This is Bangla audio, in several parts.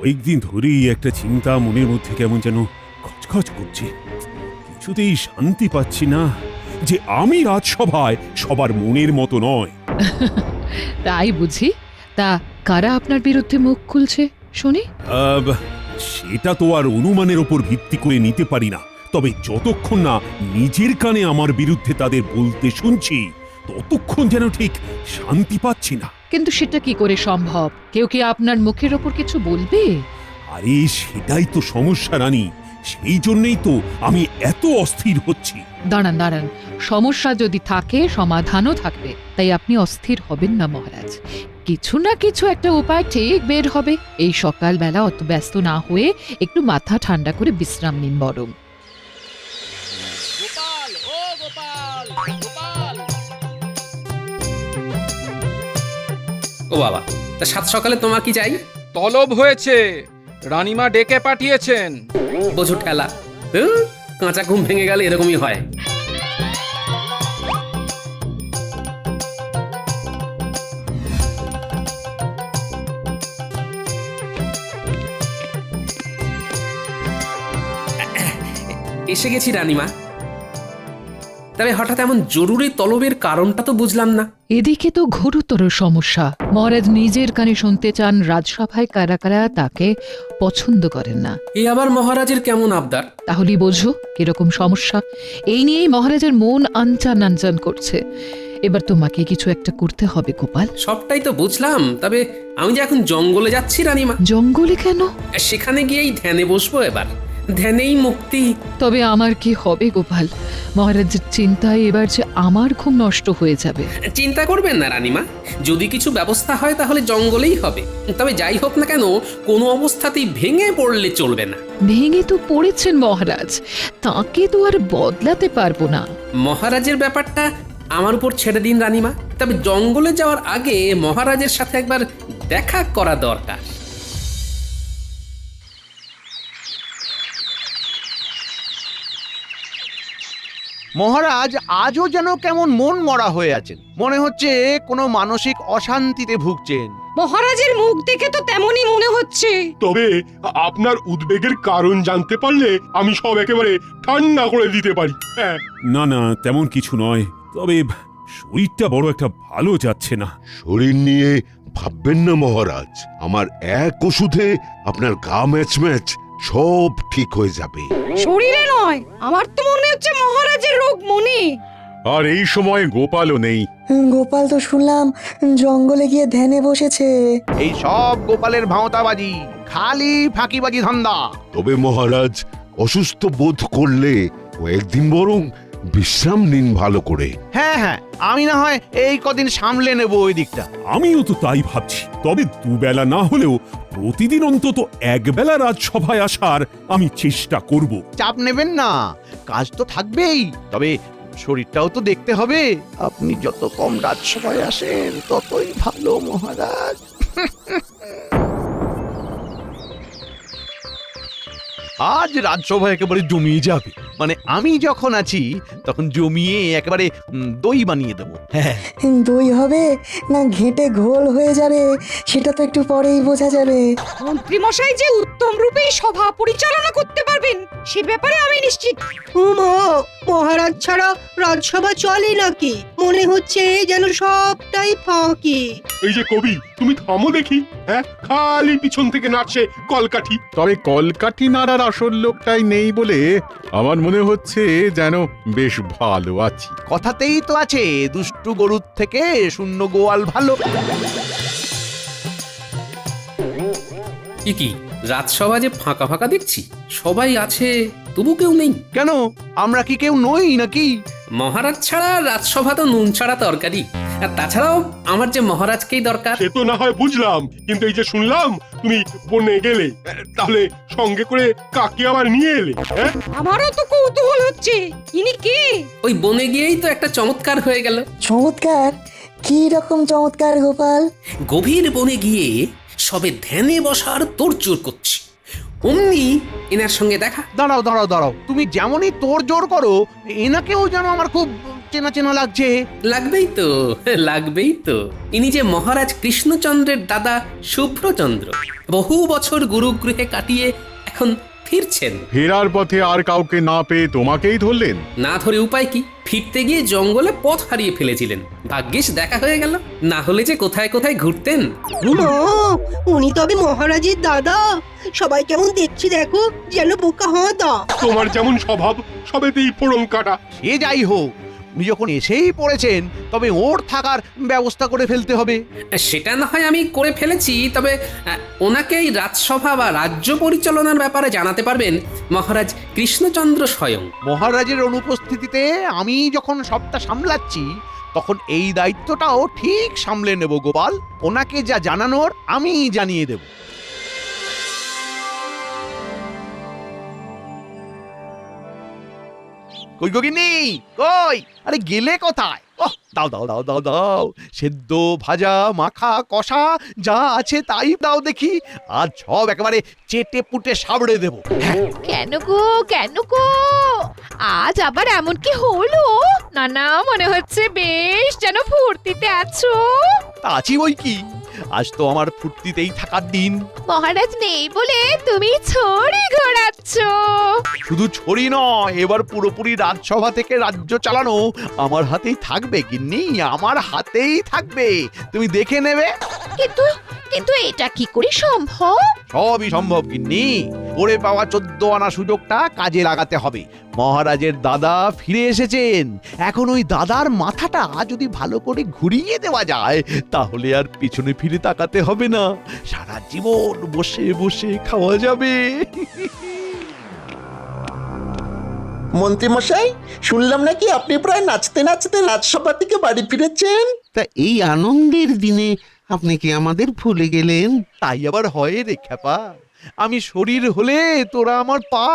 কয়েকদিন ধরেই একটা চিন্তা মনের মধ্যে কেমন যেন খচখচ করছে। কিছুতেই শান্তি পাচ্ছি না যে আমি রাজসভায় সবার মনের মতো নয়। তাই বুঝি? তা কারা আপনার বিরুদ্ধে মুখ খুলছে শুনি? সেটা তো আর অনুমানের ওপর ভিত্তি করে নিতে পারি না, তবে যতক্ষণ না নিজের কানে আমার বিরুদ্ধে তাদের বলতে শুনছি ততক্ষণ যেন ঠিক শান্তি পাচ্ছি না। কিন্তু সেটা কি করে সম্ভব? কেউ কি আপনার মুখের ওপর কিছু বলবে? আরে সেটাই তো সমস্যা রানী, সেই জন্যই তো আমি এত অস্থির হচ্ছি। দাঁড়ান দাঁড়ান, সমস্যা যদি থাকে সমাধানও থাকবে, তাই আপনি অস্থির হবেন না মহারাজ। কিছু না কিছু একটা উপায় ঠিক বের হবে। এই সকালবেলা অত ব্যস্ত না হয়ে একটু মাথা ঠান্ডা করে বিশ্রাম নিন বরং। গোপাল, ও গোপাল, গোপাল। ও বাবা, তা সাত সকালে তোমার কি চাই? তলব হয়েছে, রানীমা ডেকে পাঠিয়েছেন। বোঝো ঠেলা। কাঁচা ঘুম ভেঙে গেলে এরকমই হয়। এসে গেছি রানীমা। তবে হঠাৎ এমন জরুরি তলবের কারণটা তো বুঝলাম না। এদিকে তো ঘোরতর সমস্যা। মহারাজ নিজের কানে শুনতে চান রাজসভায় কারা কারা তাকে পছন্দ করেন না। এ আবার মহারাজের কেমন আবদার? তাহলেই বোঝো কিরকম সমস্যা। এই নিয়েই মহারাজের মন আনচান আনচান করছে। এবার তোমাকে কিছু একটা করতে হবে গোপাল। সবটাই তো বুঝলাম, তবে আমি যে এখন জঙ্গলে যাচ্ছি রানীমা। জঙ্গলে কেন? সেখানে গিয়েই ধ্যানে বসবো এবার। ধ্যানেই মুক্তি। তবে আমার কি হবে গোপাল? মহারাজের চিন্তায় এবার যে আমার ঘুম নষ্ট হয়ে যাবে। চিন্তা করবেন না রানীমা, যদি কিছু ব্যবস্থা হয় তাহলে জঙ্গলেই হবে। তবে যাই হোক না কেন, কোনো অবস্থাতেই ভেঙে পড়লে চলবে না। ভেঙে তো পড়েছেন মহারাজ, তাকে তো আর বদলাতে পারবো না। মহারাজের ব্যাপারটা আমার উপর ছেড়ে দিন রানীমা। তবে জঙ্গলে যাওয়ার আগে মহারাজের সাথে একবার দেখা করা দরকার। মহারাজ আজও যেন কেমন মন মরা হয়ে আছেন, মনে হচ্ছে কোনো মানসিক অশান্তিতে ভুগছেন। মহারাজের মুখ দেখে তো তেমনই মনে হচ্ছে। তবে আপনার উদ্বেগের কারণ জানতে পারলে আমি সব একেবারে ঠান্ডা করে দিতে পারি। হ্যাঁ, না না, তেমন কিছু নয়, তবে শরীরটা বড় একটা ভালো যাচ্ছে না। শরীর নিয়ে ভাববেন না মহারাজ, আমার এক ওষুধে আপনার গা ম্যাচ ম্যাচ সব ঠিক হয়ে যাবে। শরীরে নয়, আমার তো মনে হচ্ছে মহারাজের রোগ মনে। আর এই সময় গোপালও নেই। গোপাল তো শুনলাম জঙ্গলে গিয়ে ধ্যানে বসেছে। এই সব গোপালের ভাঁওতাবাজি, খালি ফাঁকিবাজি ধান্দা। তবে মহারাজ অসুস্থ বোধ করলে কয়েকদিন বরং বিশ্রাম নিন ভালো করে। হ্যাঁ হ্যাঁ, আমি না হয় এই কদিন সামলে নেব ওই দিকটা। আমিও তো তাই ভাবছি, তবে দুবেলা না হলেও প্রতিদিন অন্তত একবেলা রাজসভায় আসার আমি চেষ্টা করব। চাপ নেবেন না, কাজ তো থাকবেই, তবে শরীরটাও তো দেখতে হবে। আপনি যত কম রাজসভায় আসেন ততই ভালো মহারাজ। আজ রাজসভা একেবারে জমিয়ে যাবে, মানে আমি যখন আছি তখন জমিয়ে একেবারে দই বানিয়ে দেবো। হ্যাঁ, দই হবে না ঘেঁটে ঘোল হয়ে যাবে সেটা তো একটু পরেই বোঝা যাবে। মন্ত্রী মশাই যে উত্তম রূপে সভা পরিচালনা করতে পারবেন সে ব্যাপারে আমি নিশ্চিত। মহারাজ ছাড়া রাজসভা চলে নাকি? মনে হচ্ছে যেন সবটাই ফাঁকি। এই যে কবি, তুমি থামো দেখি। হ্যাঁ, খালি পিছন থেকে নাচছে কলকাঠি। তবে কলকাঠি নাড়ার আসল লোকটাই নেই বলে আমার মনে হচ্ছে যেন বেশ ভালো আছি। কথাতেই তো আছে, দুষ্টু গরুর থেকে শূন্য গোয়াল ভালো। কি রাজসভা যে ফাঁকা ফাঁকা দেখছি, সবাই আছে তবু কেউ নেই কেন? আমরা কি কেউ নই নাকি? মহারাজ ছাড়া রাজসভা তো নুন ছাড়া তরকারি। আর তাছাড়াও আমার যে মহারাজকেই দরকার। সে তো না হয় বুঝলাম, কিন্তু এই যে শুনলাম তুমি বনে গেলে, তাহলে সঙ্গে করে কাকে আবার নিয়ে এলে? হ্যাঁ, আমারও তো কৌতূহল হচ্ছে, ইনি কে? ওই বনে গিয়েই তো একটা চমৎকার হয়ে গেল। চমৎকার? কি রকম চমৎকার গোপাল? গভীর বনে গিয়ে সবে ধ্যানে বসার তোড়জোড় করছি, অমনি এনার সঙ্গে দেখা। দাঁড়াও দাঁড়াও দাঁড়াও, তুমি যেমনই তোর জোর করো এনাকেও যেন আমার খুব চেনা চেনা লাগছে। লাগবেই তো, লাগবেই তো। ইনি যে মহারাজ কৃষ্ণচন্দ্রের দাদা শুভ্রচন্দ্র, বহু বছর গুরুগৃহে কাটিয়ে এখন ফিরছেন। ফেরার পথে আর কাউকে না পেয়ে তোমাকেই ধরলেন? না ধরে উপায় কি, ফিরতে গিয়ে জঙ্গলে পথ হারিয়ে ফেলেছিলেন, ভাগ্যিস দেখা হয়ে গেল, না হলে যে কোথায় কোথায় ঘুরতেন। না, উনি তবে মহারাজের দাদা। সবাই কেমন দেখছি দেখো, যেন বোকা হাঁদা। তোমার যেমন স্বভাব সবেতেই ফোড়ন কাটা। সে যাই হোক, উনি যখন এসেই পড়েছেন তবে ওর থাকার ব্যবস্থা করে ফেলতে হবে। সেটা না হয় আমি করে ফেলেছি, তবে ওনাকে এই রাজসভা বা রাজ্য পরিচালনার ব্যাপারে জানাতে পারবেন মহারাজ কৃষ্ণচন্দ্র স্বয়ং। মহারাজের অনুপস্থিতিতে আমি যখন সবটা সামলাচ্ছি, তখন এই দায়িত্বটাও ঠিক সামলে নেব গোপাল। ওনাকে যা জানানোর আমি জানিয়ে দেব। কই গগিনি, কই? আরে গেলে কোথায়? ওহ, দাও দাও দাও দাও দাও, সেদ্ধ ভাজা মাখা কষা যা আছে তাই দাও দেখি। আজ সব একেবারে চেটে পুটে সাবড়ে দেব। কেন গো আজ আবার এমন কি হলো? না না, মনে হচ্ছে বেশ যেন ফুর্তিতে আছো। তা আছি বই কি, আজ তো আমার ফুর্তিতেই থাকার দিন। মহারাজ নেই বলে তুমি ছড়ি ঘোরাচ্ছ। শুধু ছড়ি নয়, এবার পুরোপুরি রাজসভা থেকে রাজ্য চালানো আমার হাতেই থাকবে গিন্নি, আমার হাতেই থাকবে। তুমি দেখে নেবে। কিন্তু কিন্তু এটা কি করে সম্ভব? সবই সম্ভব গিন্নি। পড়ে পাওয়া 14 আনা সুযোগটা কাজে লাগাতে হবে। মহারাজের দাদা ফিরে এসেছেন, এখন ওই দাদার মাথাটা যদি ভালো করে ঘুরিয়ে দেওয়া যায়, তাহলে আর পিছনে ফিরে তাকাতে হবে না। সারা জীবন বসে বসে খাওয়া যাবে। মন্ত্রী মশাই, শুনলাম নাকি আপনি প্রায় নাচতে নাচতে রাজসভা থেকে বাড়ি ফিরেছেন। তা এই আনন্দের দিনে আপনি কি আমাদের ভুলে গেলেন? তাই আবার হয় রে খ্যাপা, আমি শরীর হলে তোরা আমার পা।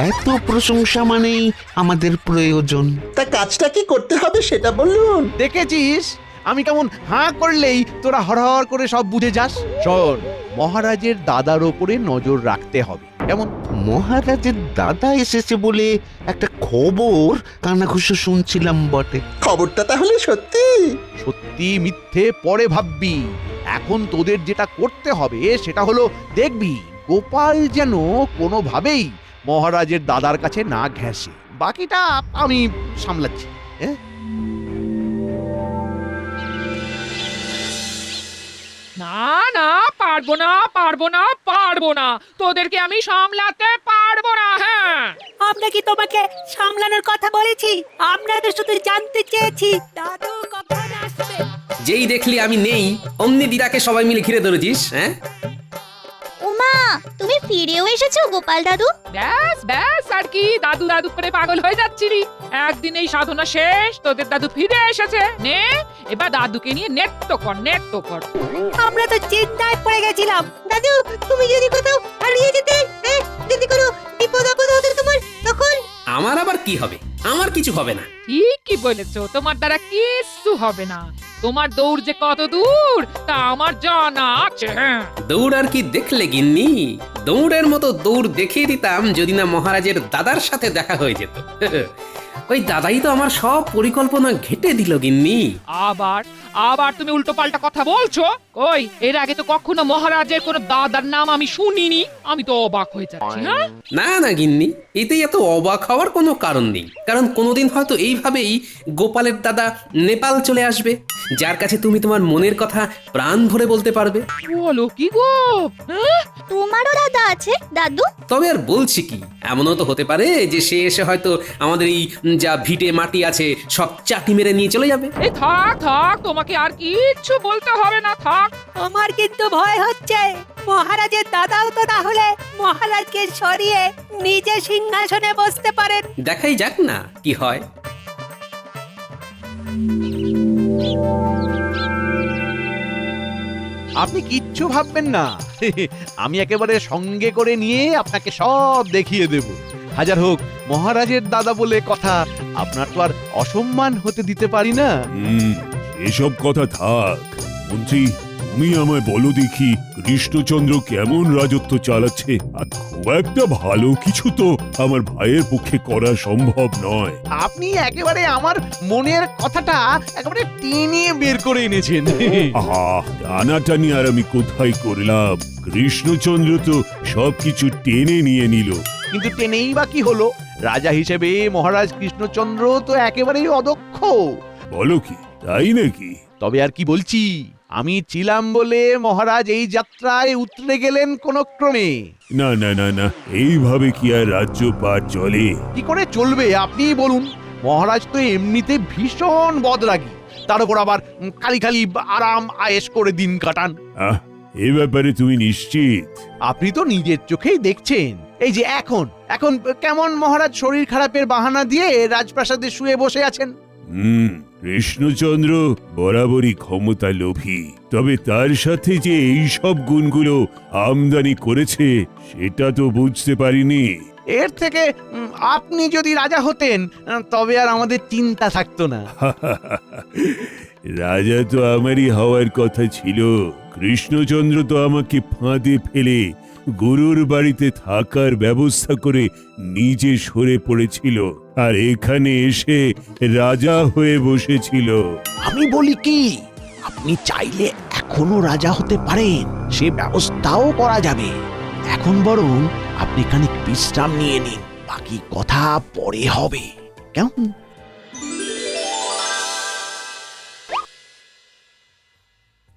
এত প্রশংসা মানেই আমাদের প্রয়োজন। তা কাজটা কি করতে হবে সেটা বলুন। দেখেছিস আমি কেমন হাঁ করলেই তোরা হরহর করে সব বুঝে যাস। শোন, মহারাজের দাদার ওপরে নজর রাখতে হবে। কেমন? মহারাজের দাদা এসেছে বলে একটা খবর কানাঘুষো শুনছিলাম বটে। খবরটা তাহলে সত্যি? সত্যি মিথ্যে পরে ভাববি। এখন তোদের যেটা করতে হবে সেটা হলো দেখবি গোপাল যেন কোনোভাবেই মহারাজের দাদার কাছে না ঘেঁষে। বাকিটা আমি সামলাচ্ছি। না না, পারবো না, তোদেরকে আমি সামলাতে পারবো না। হ্যাঁ, আমরা কি তোমাকে সামলানোর কথা বলেছি? আমরা তো শুধু জানতে চেয়েছি দাদু কখন আসবে। যেই দেখলি আমি নেই, অমনি দিদাকে সবাই মিলে ঘিরে ধরেছিস। হ্যাঁ, ওমা, তুমি ফিরেও এসেছো গোপাল দাদু। ব্যাস ব্যাস, আর কি দাদু দাদু করে পাগল হয়ে যাচ্ছিলি? একদিন এই সাধনা শেষ, তোদের দাদু ফিরে এসেছে। নে, এবার দাদুকে নিয়ে নেত্য কর। আমরা তো চিন্তায় পড়ে গেছিলাম। দাদু, তুমি যদি কোথাও হারিয়ে যেতে, যদি কোনো বিপদ আপদ হতো তোমার, তখন? আমার আবার কি হবে? আমার কিছু হবে না। ঠিকই বলেছো, তোমার দ্বারা কিচ্ছু হবে না। তোমার দৌড় যে কত দূর তা আমার জানা আছে। দৌড় আর কি দেখলে গিন্নি? দৌড়ের মতো দৌড় দেখিয়ে দিতাম যদি না মহারাজের দাদার সাথে দেখা হয়ে যেত। ওই দাদাই তো আমার সব পরিকল্পনা ঘেটে দিল গিন্নি। আবার তুমি উল্টো পাল্টা কথা বলছো। কই, এর আগে তো কখনো মহারাজের কোনো দাদার নাম আমি শুনিনি। আমি তো অবাক হয়ে যাচ্ছি। হ্যাঁ, না গিন্নি, এতে এত অবাক হওয়ার কোনো কারণ নেই। কারণ কোনোদিন হয়তো এইভাবেই গোপালের দাদা নেপাল চলে আসবে, যার কাছে তুমি তোমার মনের কথা প্রাণ ভরে বলতে পারবে। বলো কি গো? তোমারও দাদা আছে দাদু? তবে আর বলছি কি, এমনও তো হতে পারে যে সে এসে হয়তো আমাদের এই যা ভিটে মাটি আছে সব চাটি মেরে নিয়ে চলে যাবে। এই থাক, তোমাকে আর কিচ্ছু বলতে হবে না, থাক। আমার কিন্তু ভয় হচ্ছে। মহারাজের দাদাও তো তাহলে মহারাজকে সরিয়ে নিজে সিংহাসনে বসতে পারেন। দেখাই যাক না কি হয়। আপনি কিচ্ছু ভাববেন না, আমি একেবারে সঙ্গে করে নিয়ে আপনাকে সব দেখিয়ে দেব। হাজার হোক মহারাজের দাদা বলে কথা, আপনার তো আর অসম্মান হতে দিতে পারি না। এসব কথা থাক মন্ত্রী, তুমি আমায় বলো দেখি কৃষ্ণচন্দ্র কেমন রাজত্ব চালাচ্ছে? আর খুব একটা ভালো কিছু তো আমার ভাইয়ের পক্ষে করা সম্ভব নয়। আপনি একেবারে আমার মনের কথাটা একেবারে টেনে বের করে এনেছেন। আহা, টানাটানি আর আমি কোথায় করলাম? কৃষ্ণচন্দ্র তো সবকিছু টেনে নিয়ে নিল। কিন্তু টেনেই বা কি হলো? রাজা হিসেবে মহারাজ কৃষ্ণচন্দ্র তো একেবারেই অদক্ষ। বলো কি, তাই নাকি? তবে আর কি বলছি, আমি ছিলাম বলে মহারাজ এই যাত্রায় উতরে গেলেন কোন ক্রমে। না না না না, এইভাবে কি আর রাজ্যপাট চলে? কি করে চলবে আপনিই বলুন? মহারাজ তো এমনিতে ভীষণ বদরাগী, তার উপর আবার খালি খালি আরাম আয়েশ করে দিন কাটান। আহ, এ ব্যাপারে তুমি নিশ্চিত? আপনি তো নিজের চোখেই দেখছেন। এই যে এখন এখন কেমন মহারাজ শরীর খারাপের বাহানা দিয়ে রাজপ্রাসাদে শুয়ে বসে আছেন। কৃষ্ণচন্দ্র বরাবরই ক্ষমতা লোভী, তবে তার সাথে যে এই সব গুণগুলো আমদানি করেছে সেটা তো বুঝতে পারিনি। এর থেকে আপনি যদি রাজা হতেন তবে আর আমাদের চিন্তা থাকতো না। রাজা তো আমারই হওয়ার কথা ছিল। কৃষ্ণচন্দ্র তো আমাকে ফাঁদে ফেলে গুরুর বাড়িতে থাকার ব্যবস্থা করে নিজে সরে পড়েছিল, আর এখানে এসে রাজা হয়ে বসেছিল। আমি বলি কি, আপনি চাইলে এখনো রাজা হতে পারেন, সে ব্যবস্থাও করা যাবে। এখন বরং আপনি খানিক বিশ্রাম নিয়ে নিন, বাকি কথা পরে হবে, কেমন?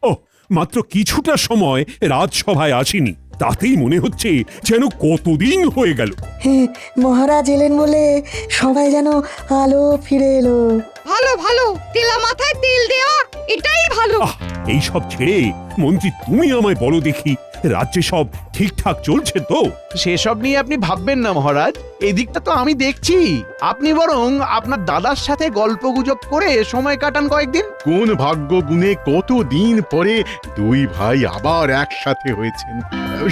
ও, মাত্র কিছুটা সময় রাজসভায় আসিনি, তাতেই মনে হচ্ছে যেন কতদিন হয়ে গেল। হ্যাঁ, মহারাজ এলেন বলে সবাই যেন আলো ফিরে এলো। ভালো ভালো, তেলা মাথায় তেল দেওয়া, এটাই ভালো। এইসব ছেড়ে মন্ত্রী তুমি আমায় বলো দেখি, রাজ্যে সব ঠিকঠাক চলছে তো? সেসব নিয়ে আপনি ভাববেন না মহারাজ, এই দিকটা তো আমি দেখছি। আপনি বরং আপনার দাদার সাথে গল্প গুজব করে সময় কাটান কয়েকদিন। কোন ভাগ্য গুণে কতদিন পরে দুই ভাই আবার একসাথে হয়েছেন,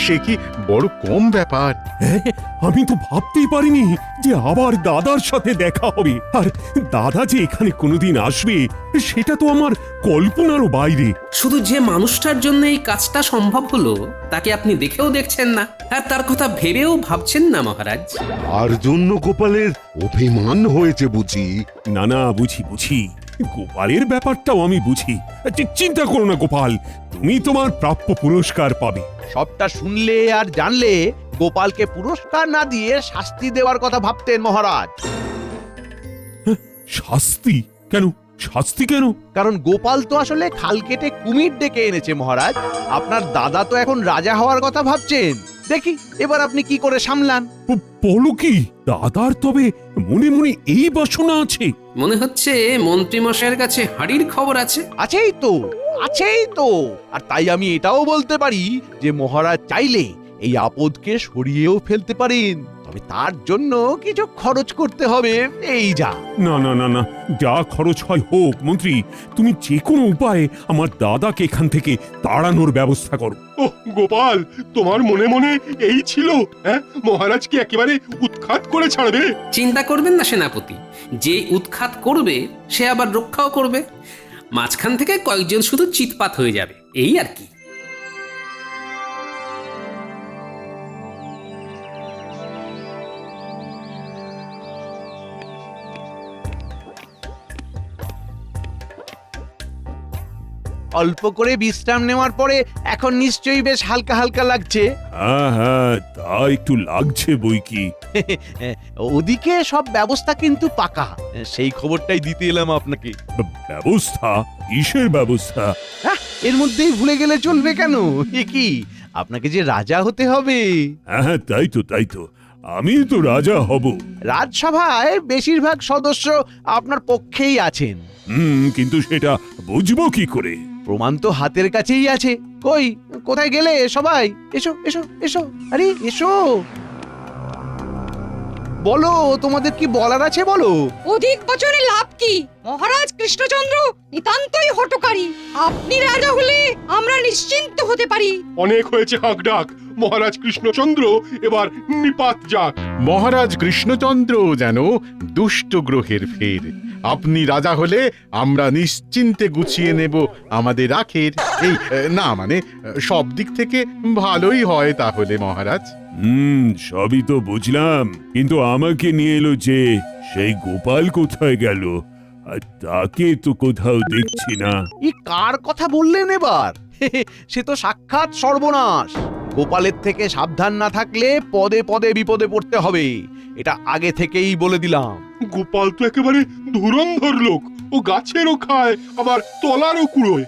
সে কি বড় কম ব্যাপার? আমি তো ভাবতেই পারিনি যে আবার দাদার সাথে দেখা হবে, আর দাদা যে এখানে কোনোদিন আসবে সেটা তো আমার কল্পনারও বাইরে। শুধু যে মানুষটার জন্য এই কাজটা সম্ভব হলো তাকে আপনি দেখেও দেখছেন না, আর তার কথা ভেবেও ভাবছেন না মহারাজ। আর জন্য গোপালের অভিমান হয়েছে বুঝি? না না, বুঝি বুঝি, গোপালের ব্যাপারটাও আমি বুঝি। চিন্তা করো না গোপাল, তুমি তোমার প্রাপ্য পুরস্কার পাবে। সবটা শুনলে আর জানলে গোপালকে পুরস্কার না দিয়ে শাস্তি দেওয়ার কথা ভাবতেন মহারাজ। শাস্তি কেন? শাস্তি কেন? কারণ গোপাল তো আসলে খাল কেটে কুমির ডেকে এনেছে মহারাজ। আপনার দাদা তো এখন রাজা হওয়ার কথা ভাবছেন, দেখি এবার আপনি কি করে সামলান। বলো কি, দাদার তবে মনে মনে এই বাসনা আছে? মনে হচ্ছে মন্ত্রী মশাইয়ের কাছে হাড়ির খবর আছে। আছেই তো, আছেই তো। আর তাই আমি এটাও বলতে পারি যে মহারাজ চাইলে এই আপদকে সরিয়েও ফেলতে পারেন, তবে তার জন্য কিছু খরচ করতে হবে, এই যা। না না না না, যা খরচ হয় হোক মন্ত্রী, তুমি যে কোনো উপায়ে আমার দাদাকে এখান থেকে তাড়ানোর ব্যবস্থা করো। ও গোপাল, তোমার মনে মনে এই ছিল? হ্যাঁ, মহারাজ কি একেবারে উৎখাত করে ছাড়বে? চিন্তা করবেন না সেনাপতি, যে উৎখাত করবে সে আবার রক্ষাও করবে। মাঝখান থেকে কয়েকজন শুধু চিৎপাত হয়ে যাবে, এই আর কি। অল্প করে বিশ্রাম নেওয়ার পরে এখন নিশ্চয়ই বেশ হালকা হালকা লাগছে। হ্যাঁ হ্যাঁ, তা একটু লাগছে বই কি। ওদিকে সব ব্যবস্থা কিন্তু পাকা, সেই খবরটাই দিতে এলাম আপনাকে। ব্যবস্থা? কিসের ব্যবস্থা? এর মধ্যেই ভুলে গেলে চলবে কেন? এ কি, আপনাকে যে রাজা হতে হবে। হ্যাঁ তাই তো, তাই তো, আমি তো রাজা হব। রাজসভায় বেশিরভাগ সদস্য আপনার পক্ষেই আছেন। কিন্তু সেটা বুঝবো কি করে? প্রমাণ তো হাতের কাছেই আছে। কই, কোথায় গেলে সবাই? এসো এসো এসো, আরে এসো, বলো তোমাদের কি বলার আছে বলো। অধিক বছরে লাভ কি? মহারাজ কৃষ্ণচন্দ্র নিতান্তই হটকারী। আপনি রাজা হলে আমরা নিশ্চিন্ত হতে পারি। অনেক হয়েছে হাঁক ডাক, মহারাজ কৃষ্ণচন্দ্র এবার নিপাত যাক। মহারাজ কৃষ্ণচন্দ্র যেন দুষ্ট গ্রহের ফের। আপনি রাজা হলে আমরা নিশ্চিন্তে গুছিয়ে নেব আমাদের রাখের। এই না মানে সব দিক থেকে ভালোই হয় তাহলে মহারাজ। সবই তো বুঝলাম, কিন্তু আমাকে নিয়ে এলো যে সেই গোপাল কোথায় গেল? আর তাকে তো কোথাও দেখছি না। কার কথা বললেন এবার? সে তো সাক্ষাৎ সর্বনাশ। গোপালের থেকে সাবধান না থাকলে পদে পদে বিপদে পড়তে হবে, এটা আগে থেকেই বলে দিলাম। গোপাল তো একেবারে ধুরন্ধর লোক, ও গাছেরও খায় আবার তলারও কুড়োয়।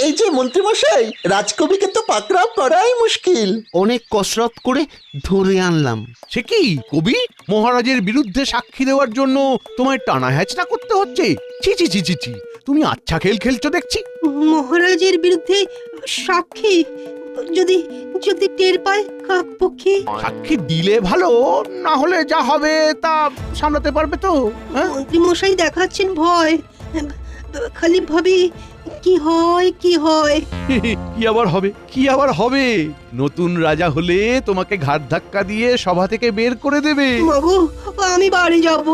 এই যে মন্ত্রীমশাই, রাজকবিকে তো পাকড়াও করাই মুশকিল। অনেক কসরত করে ধরে আনলাম। সে কি কবি? মহারাজের বিরুদ্ধে সাক্ষী দেওয়ার জন্য তোমায় টানা হ্যাচড়া করতে হচ্ছে? ছি ছি ছি ছি ছি, তুমি আচ্ছা খেল খেলছো দেখছি। মহারাজের বিরুদ্ধে সাক্ষী যদি যদি টের পায় কাকপক্ষী। সাক্ষী দিলে ভালো, না হলে যা হবে তা সামলাতে পারবে তো? মন্ত্রী মশাই দেখাচ্ছেন ভয়, খালি ভাবি কি হয় কি হয়। কি আবার হবে, কি আবার হবে? নতুন রাজা হলে তোমাকে ঘাট ধাক্কা দিয়ে সভা থেকে বের করে দেবে। বাবু আমি বাড়ি যাব।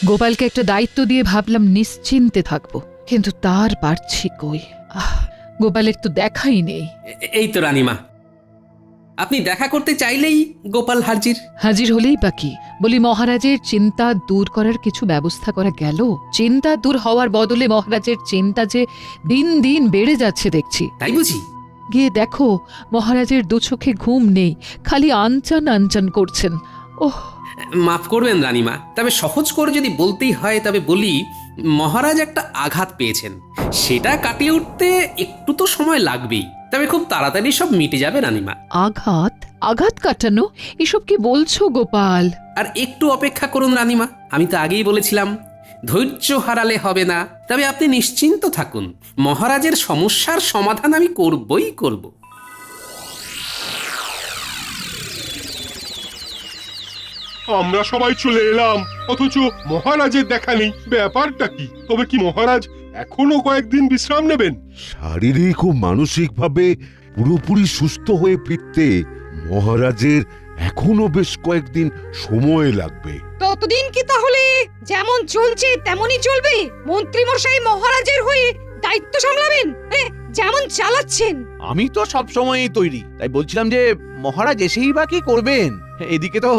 গোপালকে একটা দায়িত্ব দিয়ে ভাবলাম নিশ্চিন্তে থাকবো, কিন্তু তার পারছি কই। গোপালের তো দেখাই নেই। এই তো রানীমা, আপনি দেখা করতে চাইলেই গোপাল হাজির। হাজির হলেই বা কি? বলি মহারাজের চিন্তা দূর করার কিছু ব্যবস্থা করা গেল? চিন্তা দূর হওয়ার বদলে মহারাজের চিন্তা যে দিন দিন বেড়ে যাচ্ছে দেখছি। তাই বুঝি? গিয়ে দেখো মহারাজের দু চোখে ঘুম নেই, খালি আনচান আনচান করছেন। ওহ, মাফ করবেন রানীমা, তবে সহজ করে যদি বলতেই হয় তবে বলি, মহারাজ একটা আঘাত পেয়েছেন, সেটা কাটিয়ে উঠতে একটু তো সময় লাগবেই, তবে খুব তাড়াতাড়ি সব মিটে যাবে রানীমা। আঘাত? আঘাত কাটানো? এসব কি বলছো গোপাল? আর একটু অপেক্ষা করুন রানীমা, আমি তো আগেই বলেছিলাম ধৈর্য হারালে হবে না। তবে আপনি নিশ্চিন্ত থাকুন, মহারাজের সমস্যার সমাধান আমি করবই করব। আমরা সবাই চলে এলাম, অথচ মহারাজের দেখা নেই, ব্যাপারটা কি? তবে কি মহারাজ এখনো কয়েকদিন বিশ্রাম নেবেন? শারীরিক ও মানসিকভাবে পুরোপুরি সুস্থ হয়ে ফিরতে মহারাজের এখনো বেশ কয়েকদিন সময় লাগবে। ততদিন কি তাহলে যেমন চলছে তেমনই চলবে? মন্ত্রী মশাই মহারাজের হয়ে দায়িত্ব সামলাবেন, যেমন চালাচ্ছেন। আমি তো সব সময়ই তৈরি, তাই বলছিলাম যে মহারাজ এসেই বা কি করবেন? এদিকে তো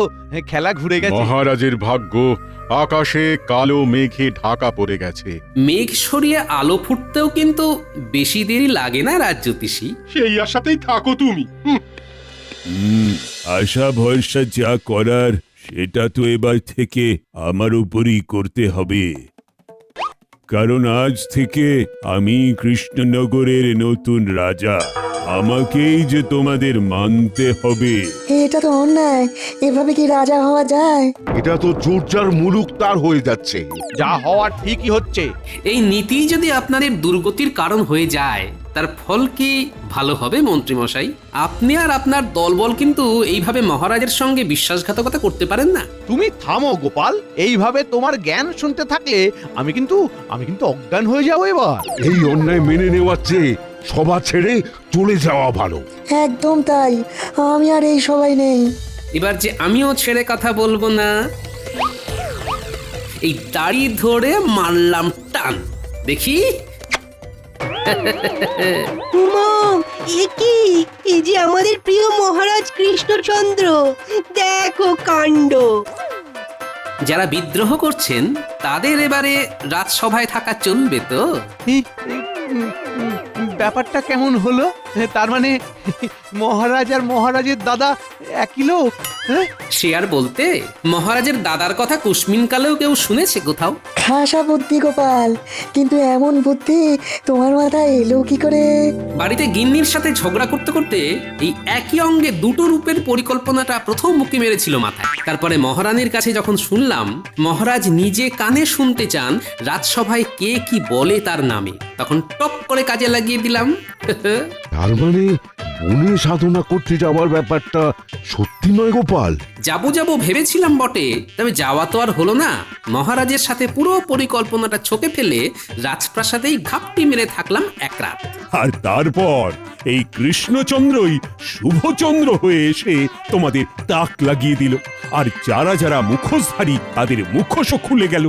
খেলা ঘুরে গেছে। মহারাজের ভাগ্য আকাশে কালো মেঘে ঢাকা পড়ে গেছে। মেঘ সরিয়ে আলো ফুটতেও কিন্তু বেশি দেরি লাগে না রাজজ্যোতিষী। সেই আশাতেই থাকো তুমি। আশা ভরসা যা করার সেটা তো এবার থেকে আমার উপরই করতে হবে, কারণ আজ থেকে আমি কৃষ্ণনগরের নতুন রাজা। আমাকেই যে তোমাদের মানতে হবে। এটা তো অন্যায়, এভাবে কি রাজা হওয়া যায়? এটা তো চোরজার মুলুক তার হয়ে যাচ্ছে। যা হওয়ার ঠিকই হচ্ছে। এই নীতি যদি আপনাদের দুর্গতির কারণ হয়ে যায়, তার ফল কি ভালো হবে মন্ত্রীমশাই? আপনি আর আপনার দলবল কিন্তু এইভাবে মহারাজের সঙ্গে বিশ্বাসঘাতকতা করতে পারেন না। তুমি থামো গোপাল, এইভাবে তোমার জ্ঞান শুনতে থাকলে আমি কিন্তু অজ্ঞান হয়ে যাবো এবার। এই অন্যায় মেনে নেওয়ার চেয়ে সভা ছেড়ে চলে যাওয়া ভালো। একদম তাই, আমি আর এই সবাই নেই। এবার যে আমিও ছেড়ে কথা বলবো না, এই দাড়ি ধরে মারলাম টান, দেখি। এই যে আমাদের প্রিয় মহারাজ কৃষ্ণচন্দ্র, দেখো কাণ্ড। যারা বিদ্রোহ করছেন তাদের এবারে রাজসভায় থাকা চলবে তো? ব্যাপারটা কেমন হলো? তার মানে মহারাজ আর মহারাজের দাদা একই লোক? সে আর বলতে, মহারাজের দাদার কথা কুসমিন কালেও কেউ শুনেছে কোথাও? খাসা বুদ্ধি গোপাল, কিন্তু এমন বুদ্ধি তোমার মাথায় এলো কি করে? বাড়িতে গিন্নির সাথে ঝগড়া করতে করতে এই একই অঙ্গে দুটো রূপের পরিকল্পনাটা প্রথম মুখে মেরেছিল মাথায়। তারপরে মহারানীর কাছে যখন শুনলাম মহারাজ নিজে কানে শুনতে চান রাজসভায় কে কি বলে তার নামে, তখন টপ করে কাজে লাগিয়ে দিলাম। তার মানে বনে সাধনা করতে যাওয়ার ব্যাপারটা সত্যি নয় গোপাল? যাবো ভেবেছিলাম বটে, তবে যাওয়া তো আর হলো না। মহারাজের সাথে পুরো পরিকল্পনাটা ছকে ফেলে রাজপ্রাসাদেই ঘাপটি মেরে থাকলাম এক রাত। আর তারপর এই কৃষ্ণচন্দ্রই শুভচন্দ্র হয়ে এসে তোমাদের তাক লাগিয়ে দিল, আর যারা যারা মুখোশধারী তাদের মুখোশও খুলে গেল।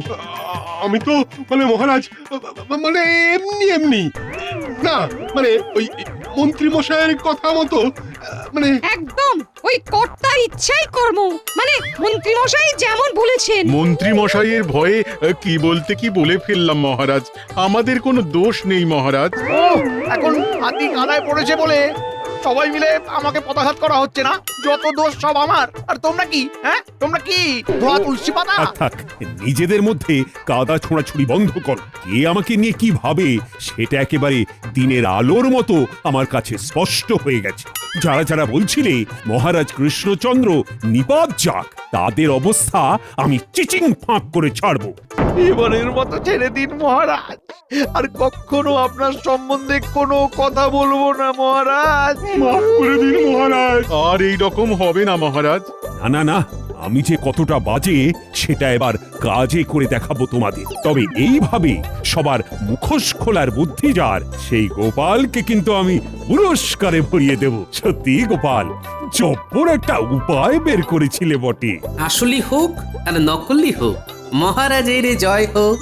আমি তো মানে মহারাজ মানে এমনি না, মানে ওই মন্ত্রী মশাইয়ের কথা মতো মানে একদম ওই কর্তার ইচ্ছাই কর্ম, মানে মন্ত্রী মশাই যেমন বলেছেন। মন্ত্রী মশাইয়ের ভয়ে কি বলতে কি বলে ফেললাম মহারাজ। আমাদের কোনো দোষ নেই মহারাজ। ও এখন হাতি কানায় পড়েছে বলে সবাই মিলে আমাকে পদাঘাত করা হচ্ছে না? যত দোষ সব আমার। আর তোমরা কি, হ্যাঁ তোমরা কি ধোয়া তুলসী পাতা? থাক, নিজেদের মধ্যে কাদা ছোঁড়াছুড়ি বন্ধ কর। কে আমাকে নিয়ে কি ভাবে সেটা একেবারে দিনের আলোর মতো আমার কাছে স্পষ্ট হয়ে গেছে। যারা যারা বলছিলে মহারাজ কৃষ্ণচন্দ্র নিপাত যাক, তাদের অবস্থা আমি চিচিং ফাঁক করে ছাড়বো। এবারের মতো ছেড়ে দিন মহারাজ, আর কখনো আপনার সম্বন্ধে কোনো কথা বলবো না মহারাজ। মাফ করে দিন মহারাজ। আর এই রকম হবে না মহারাজ। না, আমি যে কতটা বাজে সেটা এবার কাজে করে দেখাবো তোমাদের। তবে এইভাবে সবার মুখোশ খোলার বুদ্ধি যার, সেই গোপালকে কিন্তু আমি পুরস্কারে ভরিয়ে দেব। সত্যি গোপাল, জব্বর একটা উপায় বের করেছিলে বটে। আসলি হোক আর নকলি হোক, মহারাজের জয় হোক।